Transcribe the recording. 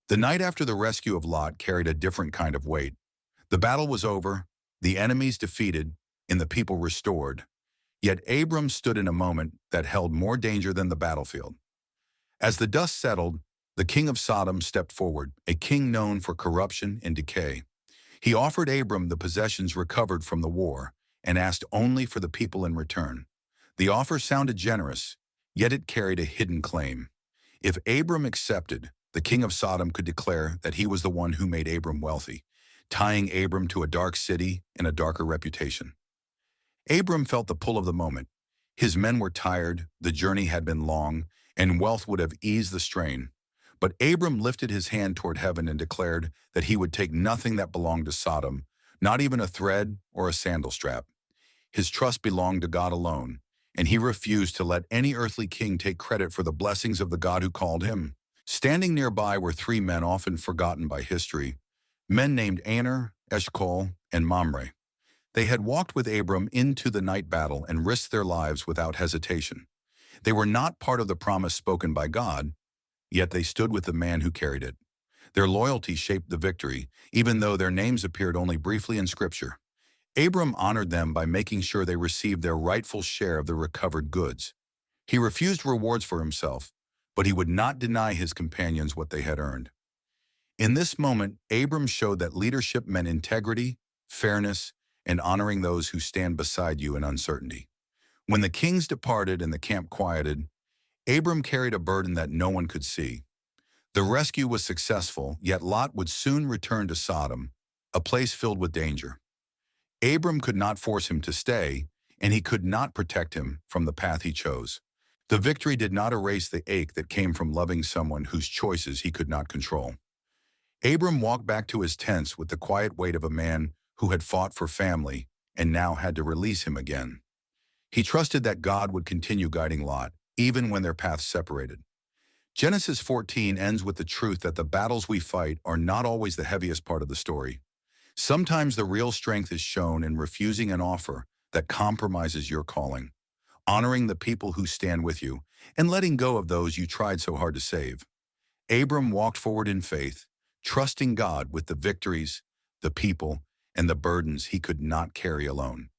The night after the rescue of Lot carried a different kind of weight. The battle was over, the enemies defeated, and the people restored. Yet Abram stood in a moment that held more danger than the battlefield. As the dust settled, the king of Sodom stepped forward, a king known for corruption and decay. He offered Abram the possessions recovered from the war and asked only for the people in return. The offer sounded generous, yet it carried a hidden claim. If Abram accepted, the king of Sodom could declare that he was the one who made Abram wealthy, tying Abram to a dark city and a darker reputation. Abram felt the pull of the moment. His men were tired, the journey had been long, and wealth would have eased the strain. But Abram lifted his hand toward heaven and declared that he would take nothing that belonged to Sodom, not even a thread or a sandal strap. His trust belonged to God alone, and he refused to let any earthly king take credit for the blessings of the God who called him. Standing nearby were three men often forgotten by history, men named Aner, Eshcol, and Mamre. They had walked with Abram into the night battle and risked their lives without hesitation. They were not part of the promise spoken by God, yet they stood with the man who carried it. Their loyalty shaped the victory, even though their names appeared only briefly in Scripture. Abram honored them by making sure they received their rightful share of the recovered goods. He refused rewards for himself, but he would not deny his companions what they had earned. In this moment, Abram showed that leadership meant integrity, fairness, and honoring those who stand beside you in uncertainty. When the kings departed and the camp quieted, Abram carried a burden that no one could see. The rescue was successful, yet Lot would soon return to Sodom, a place filled with danger. Abram could not force him to stay, and he could not protect him from the path he chose. The victory did not erase the ache that came from loving someone whose choices he could not control. Abram walked back to his tents with the quiet weight of a man who had fought for family and now had to release him again. He trusted that God would continue guiding Lot, even when their paths separated. Genesis 14 ends with the truth that the battles we fight are not always the heaviest part of the story. Sometimes the real strength is shown in refusing an offer that compromises your calling, honoring the people who stand with you, and letting go of those you tried so hard to save. Abram walked forward in faith, trusting God with the victories, the people, and the burdens he could not carry alone.